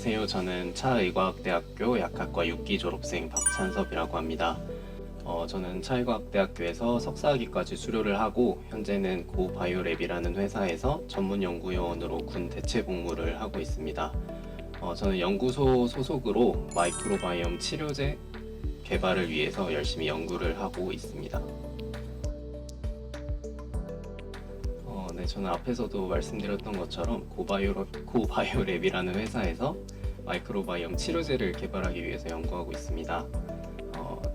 안녕하세요. 저는 차의과학대학교 약학과 6기 졸업생 박찬섭이라고 합니다. 저는 차의과학대학교에서 석사학위까지 수료를 하고 현재는 고바이오랩이라는 회사에서 전문 연구요원으로 군 대체 복무를 하고 있습니다. 저는 연구소 소속으로 마이크로바이옴 치료제 개발을 위해서 열심히 연구를 하고 있습니다. 네, 저는 앞에서도 말씀드렸던 것처럼 고바이오랩이라는 회사에서 마이크로바이옴 치료제를 개발하기 위해서 연구하고 있습니다.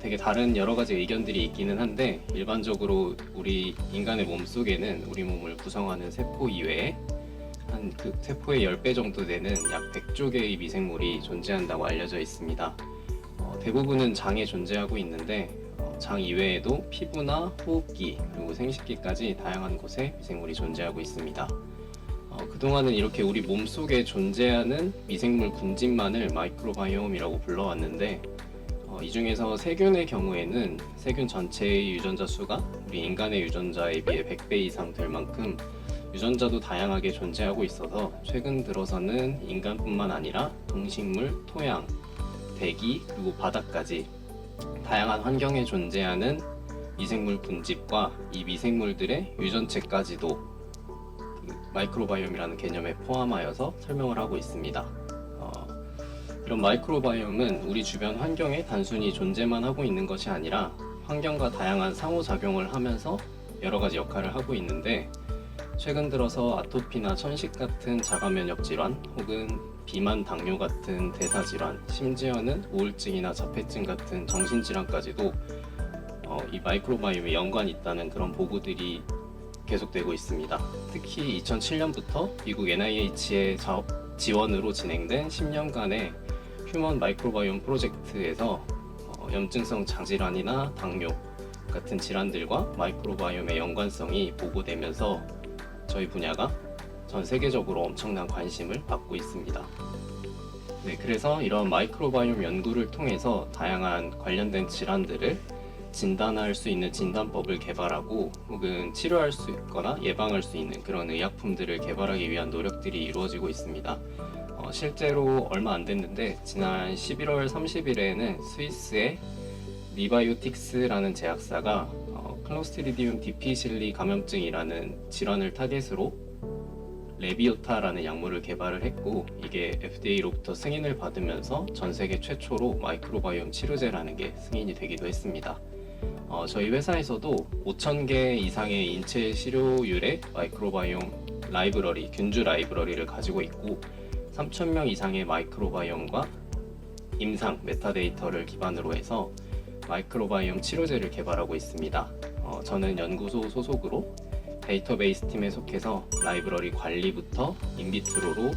되게 다른 여러 가지 의견들이 있기는 한데 일반적으로 우리 인간의 몸 속에는 우리 몸을 구성하는 세포 이외에 한 그 세포의 10배 정도 되는 약 100조 개의 미생물이 존재한다고 알려져 있습니다. 대부분은 장에 존재하고 있는데 장 이외에도 피부나 호흡기 그리고 생식기까지 다양한 곳에 미생물이 존재하고 있습니다. 그동안은 이렇게 우리 몸속에 존재하는 미생물 군집만을 마이크로바이옴이라고 불러왔는데 이 중에서 세균의 경우에는 세균 전체의 유전자 수가 우리 인간의 유전자에 비해 100배 이상 될 만큼 유전자도 다양하게 존재하고 있어서 최근 들어서는 인간뿐만 아니라 동식물, 토양, 대기 그리고 바다까지 다양한 환경에 존재하는 미생물 군집과 이 미생물들의 유전체까지도 마이크로바이옴이라는 개념에 포함하여서 설명을 하고 있습니다. 이런 마이크로바이옴은 우리 주변 환경에 단순히 존재만 하고 있는 것이 아니라 환경과 다양한 상호작용을 하면서 여러 가지 역할을 하고 있는데 최근 들어서 아토피나 천식 같은 자가면역 질환 혹은 비만, 당뇨 같은 대사질환, 심지어는 우울증이나 자폐증 같은 정신질환까지도 이 마이크로바이옴에 연관이 있다는 그런 보고들이 계속되고 있습니다. 특히 2007년부터 미국 NIH의 지원으로 진행된 10년간의 휴먼 마이크로바이옴 프로젝트에서 염증성 장질환이나 당뇨 같은 질환들과 마이크로바이옴의 연관성이 보고되면서 저희 분야가 전 세계적으로 엄청난 관심을 받고 있습니다. 네, 그래서 이런 마이크로바이옴 연구를 통해서 다양한 관련된 질환들을 진단할 수 있는 진단법을 개발하고 혹은 치료할 수 있거나 예방할 수 있는 그런 의약품들을 개발하기 위한 노력들이 이루어지고 있습니다. 실제로 얼마 안 됐는데 지난 11월 30일에는 스위스의 리바이오틱스라는 제약사가 클로스트리디움 디피실리 감염증이라는 질환을 타겟으로 레비오타라는 약물을 개발을 했고 이게 FDA로부터 승인을 받으면서 전 세계 최초로 마이크로바이옴 치료제라는 게 승인이 되기도 했습니다. 저희 회사에서도 5,000개 이상의 인체 치료율의 마이크로바이옴 라이브러리, 균주 라이브러리를 가지고 있고 3,000명 이상의 마이크로바이옴과 임상 메타데이터를 기반으로 해서 마이크로바이옴 치료제를 개발하고 있습니다. 저는 연구소 소속으로 데이터베이스 팀에 속해서 라이브러리 관리부터 인비트로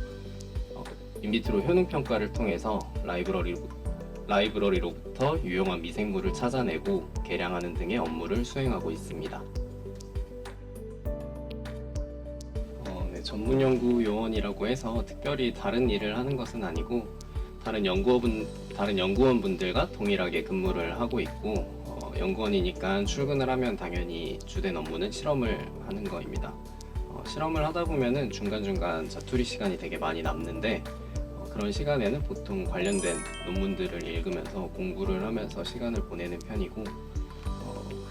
효능 평가를 통해서 라이브러리로부터 유용한 미생물을 찾아내고 개량하는 등의 업무를 수행하고 있습니다. 네, 전문 연구 요원이라고 해서 특별히 다른 일을 하는 것은 아니고 다른 연구원분들과 동일하게 근무를 하고 있고 연구원이니까 출근을 하면 당연히 주된 업무는 실험을 하는 거입니다. 실험을 하다 보면은 중간중간 자투리 시간이 되게 많이 남는데 그런 시간에는 보통 관련된 논문들을 읽으면서 공부를 하면서 시간을 보내는 편이고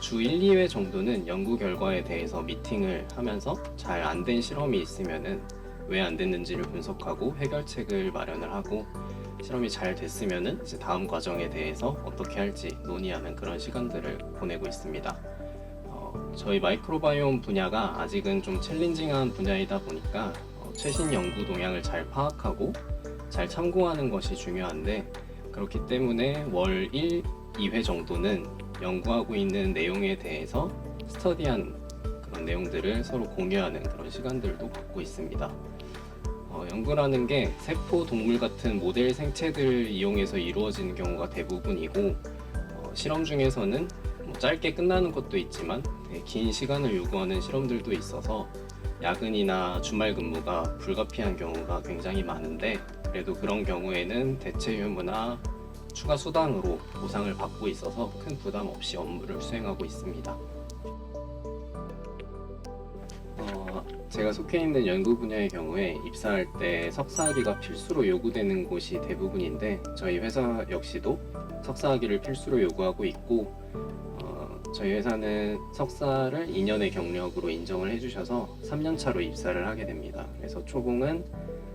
주 1, 2회 정도는 연구 결과에 대해서 미팅을 하면서 잘 안 된 실험이 있으면은 왜 안 됐는지를 분석하고 해결책을 마련을 하고 실험이 잘 됐으면은 이제 다음 과정에 대해서 어떻게 할지 논의하는 그런 시간들을 보내고 있습니다. 저희 마이크로바이옴 분야가 아직은 좀 챌린징한 분야이다 보니까 최신 연구 동향을 잘 파악하고 잘 참고하는 것이 중요한데 그렇기 때문에 월 1, 2회 정도는 연구하고 있는 내용에 대해서 스터디한 그런 내용들을 서로 공유하는 그런 시간들도 갖고 있습니다. 연구라는 게 세포, 동물 같은 모델 생체들을 이용해서 이루어지는 경우가 대부분이고 실험 중에서는 짧게 끝나는 것도 있지만 되게 긴 시간을 요구하는 실험들도 있어서 야근이나 주말 근무가 불가피한 경우가 굉장히 많은데 그래도 그런 경우에는 대체 휴무나 추가 수당으로 보상을 받고 있어서 큰 부담 없이 업무를 수행하고 있습니다. 제가 속해 있는 연구 분야의 경우에 입사할 때 석사학위가 필수로 요구되는 곳이 대부분인데 저희 회사 역시도 석사학위를 필수로 요구하고 있고 저희 회사는 석사를 2년의 경력으로 인정을 해주셔서 3년 차로 입사를 하게 됩니다. 그래서 초봉은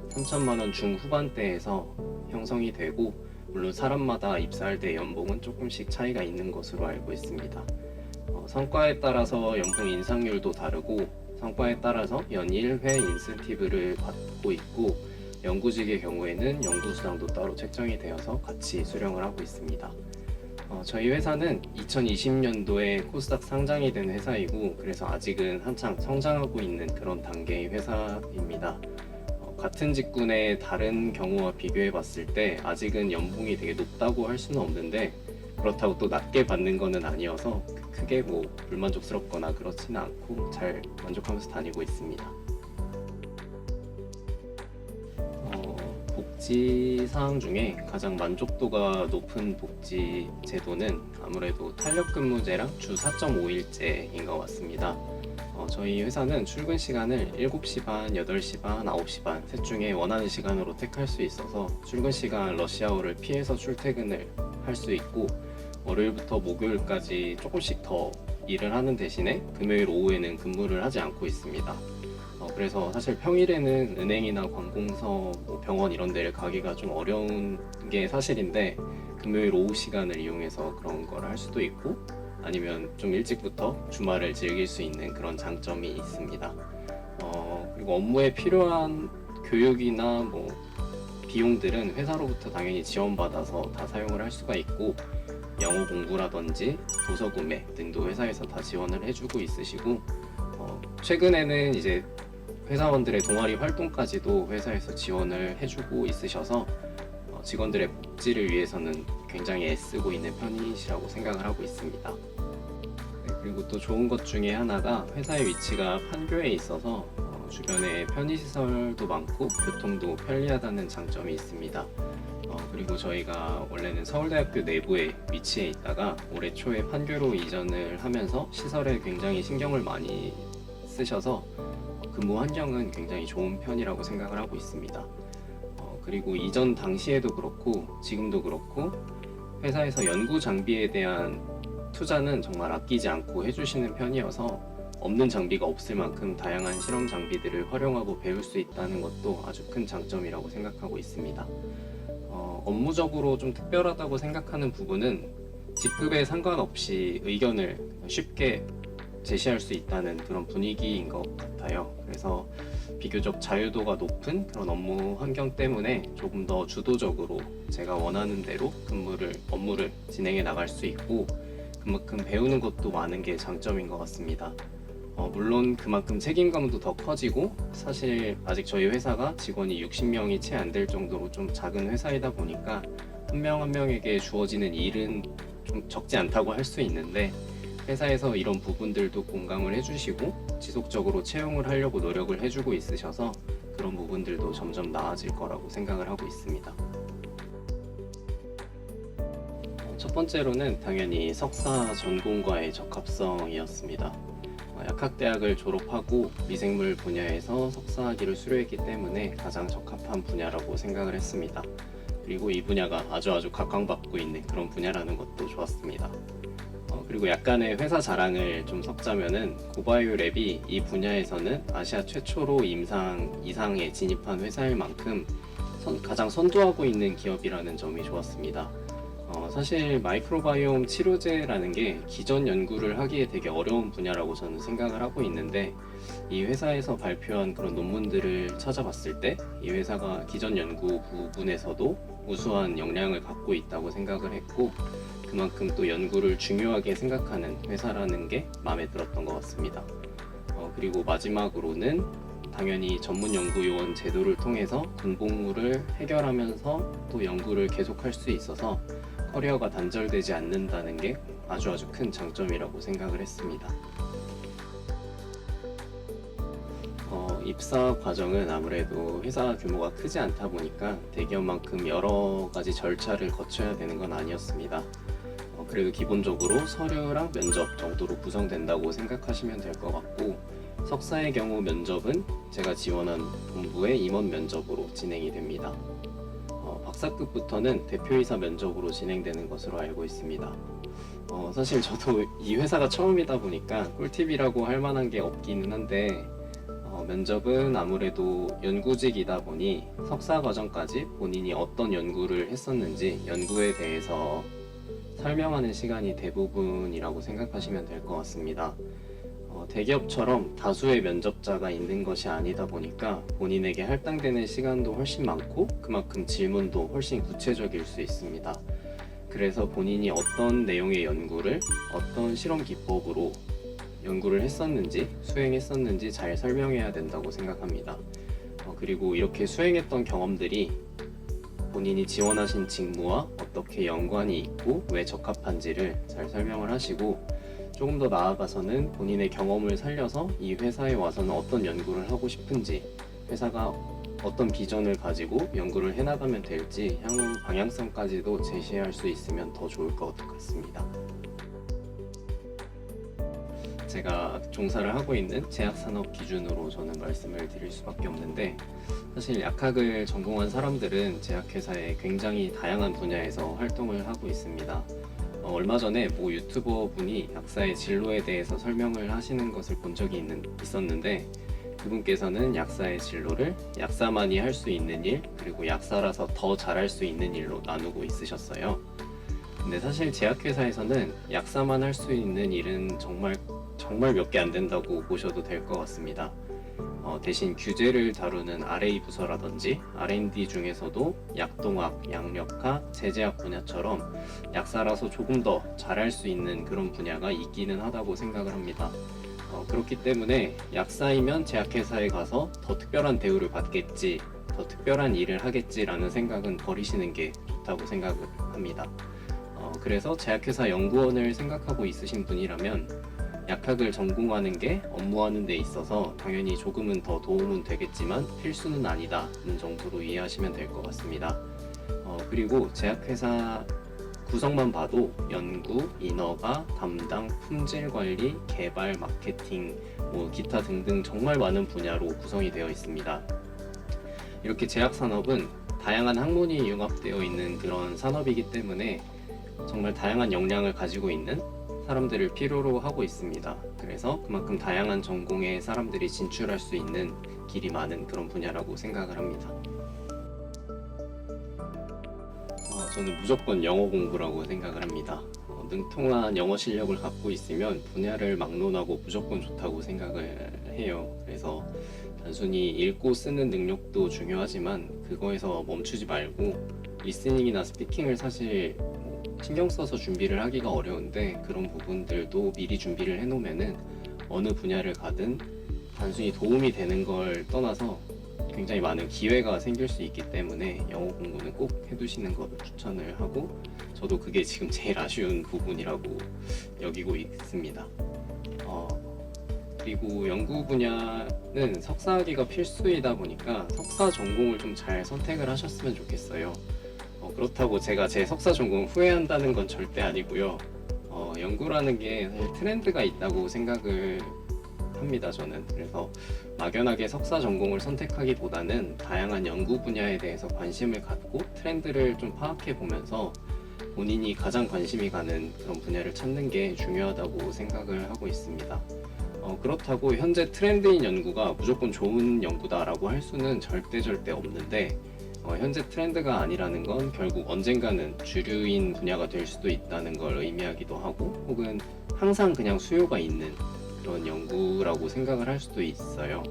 3천만 원 중후반대에서 형성이 되고 물론 사람마다 입사할 때 연봉은 조금씩 차이가 있는 것으로 알고 있습니다. 성과에 따라서 연봉 인상률도 다르고 성과에 따라서 연일 회 인센티브를 받고 있고 연구직의 경우에는 연구수당도 따로 책정이 되어서 같이 수령을 하고 있습니다. 저희 회사는 2020년도에 코스닥 상장이 된 회사이고 그래서 아직은 한창 성장하고 있는 그런 단계의 회사입니다. 같은 직군의 다른 경우와 비교해 봤을 때 아직은 연봉이 되게 높다고 할 수는 없는데 그렇다고 또 낮게 받는 거는 아니어서 크게 불만족스럽거나 그렇지는 않고 잘 만족하면서 다니고 있습니다. 복지 사항 중에 가장 만족도가 높은 복지 제도는 아무래도 탄력근무제랑 주 4.5일제인 것 같습니다. 저희 회사는 출근 시간을 7시 반, 8시 반, 9시 반 셋 중에 원하는 시간으로 택할 수 있어서 출근 시간 러시아워를 피해서 출퇴근을 할 수 있고 월요일부터 목요일까지 조금씩 더 일을 하는 대신에 금요일 오후에는 근무를 하지 않고 있습니다. 그래서 사실 평일에는 은행이나 관공서, 병원 이런 데를 가기가 좀 어려운 게 사실인데 금요일 오후 시간을 이용해서 그런 걸 할 수도 있고 아니면 좀 일찍부터 주말을 즐길 수 있는 그런 장점이 있습니다. 그리고 업무에 필요한 교육이나 비용들은 회사로부터 당연히 지원받아서 다 사용을 할 수가 있고 영어 공부라든지 도서 구매 등도 회사에서 다 지원을 해주고 있으시고 최근에는 이제 회사원들의 동아리 활동까지도 회사에서 지원을 해주고 있으셔서 직원들의 복지를 위해서는 굉장히 애쓰고 있는 편이시라고 생각을 하고 있습니다. 네, 그리고 또 좋은 것 중에 하나가 회사의 위치가 판교에 있어서 주변에 편의시설도 많고 교통도 편리하다는 장점이 있습니다. 그리고 저희가 원래는 서울대학교 내부에 위치해 있다가 올해 초에 판교로 이전을 하면서 시설에 굉장히 신경을 많이 쓰셔서 근무 환경은 굉장히 좋은 편이라고 생각을 하고 있습니다. 그리고 이전 당시에도 그렇고 지금도 그렇고 회사에서 연구 장비에 대한 투자는 정말 아끼지 않고 해주시는 편이어서 없는 장비가 없을 만큼 다양한 실험 장비들을 활용하고 배울 수 있다는 것도 아주 큰 장점이라고 생각하고 있습니다. 업무적으로 좀 특별하다고 생각하는 부분은 직급에 상관없이 의견을 쉽게 제시할 수 있다는 그런 분위기인 것 같아요. 그래서 비교적 자유도가 높은 그런 업무 환경 때문에 조금 더 주도적으로 제가 원하는 대로 업무를 진행해 나갈 수 있고 그만큼 배우는 것도 많은 게 장점인 것 같습니다. 물론 그만큼 책임감도 더 커지고 사실 아직 저희 회사가 직원이 60명이 채 안 될 정도로 좀 작은 회사이다 보니까 한 명 한 명에게 주어지는 일은 좀 적지 않다고 할 수 있는데 회사에서 이런 부분들도 공감을 해주시고 지속적으로 채용을 하려고 노력을 해주고 있으셔서 그런 부분들도 점점 나아질 거라고 생각을 하고 있습니다. 첫 번째로는 당연히 석사 전공과의 적합성이었습니다. 약학대학을 졸업하고 미생물 분야에서 석사학위를 수료했기 때문에 가장 적합한 분야라고 생각을 했습니다. 그리고 이 분야가 아주 각광받고 있는 그런 분야라는 것도 좋았습니다. 그리고 약간의 회사 자랑을 좀 섞자면은 고바이오랩이 이 분야에서는 아시아 최초로 이상에 진입한 회사일 만큼 가장 선도하고 있는 기업이라는 점이 좋았습니다. 사실 마이크로바이옴 치료제라는 게 기존 연구를 하기에 되게 어려운 분야라고 저는 생각을 하고 있는데 이 회사에서 발표한 그런 논문들을 찾아봤을 때 이 회사가 기존 연구 부분에서도 우수한 역량을 갖고 있다고 생각을 했고 그만큼 또 연구를 중요하게 생각하는 회사라는 게 마음에 들었던 것 같습니다. 그리고 마지막으로는 당연히 전문 연구요원 제도를 통해서 군복무를 해결하면서 또 연구를 계속할 수 있어서 커리어가 단절되지 않는다는 게 아주 큰 장점이라고 생각을 했습니다. 입사 과정은 아무래도 회사 규모가 크지 않다 보니까 대기업만큼 여러 가지 절차를 거쳐야 되는 건 아니었습니다. 그래도 기본적으로 서류랑 면접 정도로 구성된다고 생각하시면 될 것 같고 석사의 경우 면접은 제가 지원한 본부의 임원 면접으로 진행이 됩니다. 박사급부터는 대표이사 면접으로 진행되는 것으로 알고 있습니다. 사실 저도 이 회사가 처음이다 보니까 꿀팁이라고 할 만한 게 없기는 한데 면접은 아무래도 연구직이다 보니 석사 과정까지 본인이 어떤 연구를 했었는지 연구에 대해서 설명하는 시간이 대부분이라고 생각하시면 될 것 같습니다. 대기업처럼 다수의 면접자가 있는 것이 아니다 보니까 본인에게 할당되는 시간도 훨씬 많고 그만큼 질문도 훨씬 구체적일 수 있습니다. 그래서 본인이 어떤 내용의 연구를 어떤 실험 기법으로 연구를 했었는지 수행했었는지 잘 설명해야 된다고 생각합니다. 그리고 이렇게 수행했던 경험들이 본인이 지원하신 직무와 어떻게 연관이 있고 왜 적합한지를 잘 설명을 하시고 조금 더 나아가서는 본인의 경험을 살려서 이 회사에 와서는 어떤 연구를 하고 싶은지 회사가 어떤 비전을 가지고 연구를 해나가면 될지 향후 방향성까지도 제시할 수 있으면 더 좋을 것 같습니다. 제가 종사를 하고 있는 제약산업 기준으로 저는 말씀을 드릴 수밖에 없는데 사실 약학을 전공한 사람들은 제약회사에 굉장히 다양한 분야에서 활동을 하고 있습니다. 얼마 전에 모 유튜버 분이 약사의 진로에 대해서 설명을 하시는 것을 본 적이 있었는데 그분께서는 약사의 진로를 약사만이 할 수 있는 일 그리고 약사라서 더 잘할 수 있는 일로 나누고 있으셨어요. 근데 사실 제약회사에서는 약사만 할 수 있는 일은 정말 몇 개 안 된다고 보셔도 될 것 같습니다. 대신 규제를 다루는 RA 부서라든지 R&D 중에서도 약동학, 양력학, 제제학 분야처럼 약사라서 조금 더 잘할 수 있는 그런 분야가 있기는 하다고 생각을 합니다. 그렇기 때문에 약사이면 제약회사에 가서 더 특별한 대우를 받겠지, 더 특별한 일을 하겠지라는 생각은 버리시는 게 좋다고 생각을 합니다. 그래서 제약회사 연구원을 생각하고 있으신 분이라면 약학을 전공하는 게 업무하는 데 있어서 당연히 조금은 더 도움은 되겠지만 필수는 아니다는 정도로 이해하시면 될 것 같습니다. 그리고 제약회사 구성만 봐도 연구, 인허가, 담당, 품질 관리, 개발, 마케팅, 기타 등등 정말 많은 분야로 구성이 되어 있습니다. 이렇게 제약산업은 다양한 학문이 융합되어 있는 그런 산업이기 때문에 정말 다양한 역량을 가지고 있는 사람들을 필요로 하고 있습니다. 그래서 그만큼 다양한 전공의 사람들이 진출할 수 있는 길이 많은 그런 분야라고 생각을 합니다. 저는 무조건 영어 공부라고 생각을 합니다. 능통한 영어 실력을 갖고 있으면 분야를 막론하고 무조건 좋다고 생각을 해요. 그래서 단순히 읽고 쓰는 능력도 중요하지만 그거에서 멈추지 말고 리스닝이나 스피킹을 사실 신경 써서 준비를 하기가 어려운데 그런 부분들도 미리 준비를 해놓으면은 어느 분야를 가든 단순히 도움이 되는 걸 떠나서 굉장히 많은 기회가 생길 수 있기 때문에 영어 공부는 꼭 해두시는 것을 추천을 하고 저도 그게 지금 제일 아쉬운 부분이라고 여기고 있습니다. 그리고 연구 분야는 석사학위가 필수이다 보니까 석사 전공을 좀 잘 선택을 하셨으면 좋겠어요. 그렇다고 제가 제 석사 전공 후회한다는 건 절대 아니고요. 연구라는 게 사실 트렌드가 있다고 생각을 합니다, 저는. 그래서 막연하게 석사 전공을 선택하기보다는 다양한 연구 분야에 대해서 관심을 갖고 트렌드를 좀 파악해 보면서 본인이 가장 관심이 가는 그런 분야를 찾는 게 중요하다고 생각을 하고 있습니다. 그렇다고 현재 트렌드인 연구가 무조건 좋은 연구다라고 할 수는 절대 없는데 현재 트렌드가 아니라는 건 결국 언젠가는 주류인 분야가 될 수도 있다는 걸 의미하기도 하고 혹은 항상 그냥 수요가 있는 그런 연구라고 생각을 할 수도 있어요.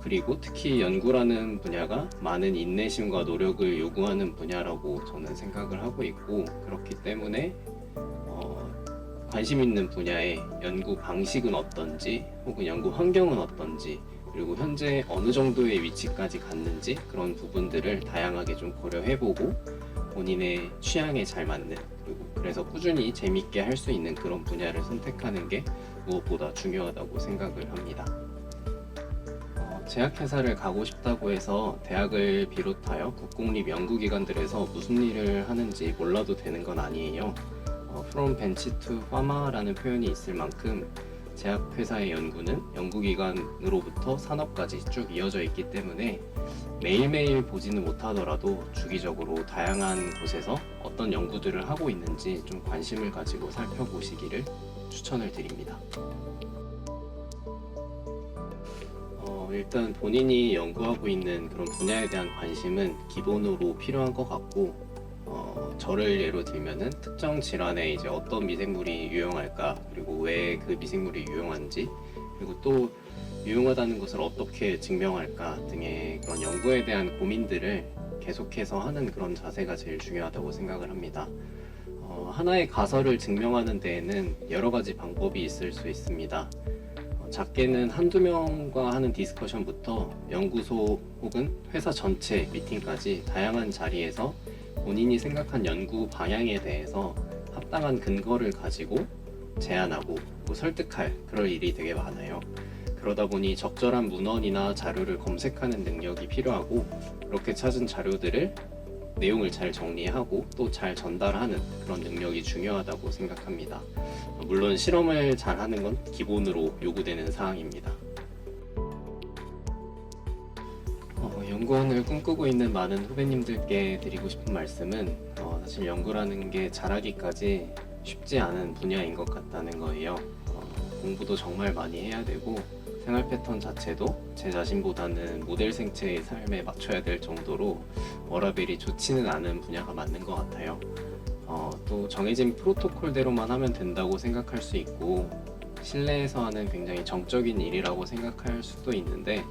그리고 특히 연구라는 분야가 많은 인내심과 노력을 요구하는 분야라고 저는 생각을 하고 있고 그렇기 때문에 관심 있는 분야의 연구 방식은 어떤지 혹은 연구 환경은 어떤지 그리고 현재 어느 정도의 위치까지 갔는지 그런 부분들을 다양하게 좀 고려해보고 본인의 취향에 잘 맞는 그리고 그래서 꾸준히 재밌게 할 수 있는 그런 분야를 선택하는 게 무엇보다 중요하다고 생각을 합니다. 제약회사를 가고 싶다고 해서 대학을 비롯하여 국공립 연구기관들에서 무슨 일을 하는지 몰라도 되는 건 아니에요. From Bench to Pharma라는 표현이 있을 만큼 제약회사의 연구는 연구기관으로부터 산업까지 쭉 이어져 있기 때문에 매일매일 보지는 못하더라도 주기적으로 다양한 곳에서 어떤 연구들을 하고 있는지 좀 관심을 가지고 살펴보시기를 추천을 드립니다. 일단 본인이 연구하고 있는 그런 분야에 대한 관심은 기본으로 필요한 것 같고, 저를 예로 들면은 특정 질환에 이제 어떤 미생물이 유용할까, 그리고 왜 그 미생물이 유용한지, 그리고 또 유용하다는 것을 어떻게 증명할까 등의 그런 연구에 대한 고민들을 계속해서 하는 그런 자세가 제일 중요하다고 생각을 합니다. 하나의 가설을 증명하는 데에는 여러 가지 방법이 있을 수 있습니다. 작게는 한두 명과 하는 디스커션부터 연구소 혹은 회사 전체 미팅까지 다양한 자리에서 본인이 생각한 연구 방향에 대해서 합당한 근거를 가지고 제안하고 설득할 그럴 일이 되게 많아요. 그러다 보니 적절한 문헌이나 자료를 검색하는 능력이 필요하고, 그렇게 찾은 자료들을 내용을 잘 정리하고 또 잘 전달하는 그런 능력이 중요하다고 생각합니다. 물론 실험을 잘 하는 건 기본으로 요구되는 사항입니다. 연구원을 꿈꾸고 있는 많은 후배님들께 드리고 싶은 말씀은 사실 연구라는 게 잘하기까지 쉽지 않은 분야인 것 같다는 거예요. 공부도 정말 많이 해야 되고 생활 패턴 자체도 제 자신보다는 모델 생체의 삶에 맞춰야 될 정도로 워라밸이 좋지는 않은 분야가 맞는 것 같아요. 또 정해진 프로토콜대로만 하면 된다고 생각할 수 있고, 실내에서 하는 굉장히 정적인 일이라고 생각할 수도 있는데,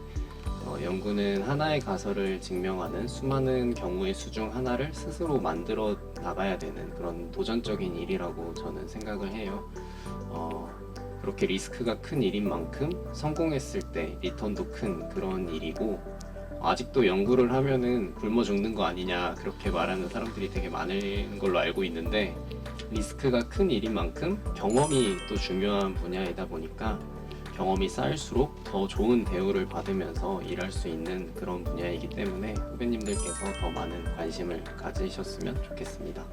연구는 하나의 가설을 증명하는 수많은 경우의 수 중 하나를 스스로 만들어 나가야 되는 그런 도전적인 일이라고 저는 생각을 해요. 그렇게 리스크가 큰 일인 만큼 성공했을 때 리턴도 큰 그런 일이고, 아직도 연구를 하면은 굶어 죽는 거 아니냐 그렇게 말하는 사람들이 되게 많은 걸로 알고 있는데, 리스크가 큰 일인 만큼 경험이 또 중요한 분야이다 보니까 경험이 쌓일수록 더 좋은 대우를 받으면서 일할 수 있는 그런 분야이기 때문에 후배님들께서 더 많은 관심을 가지셨으면 좋겠습니다.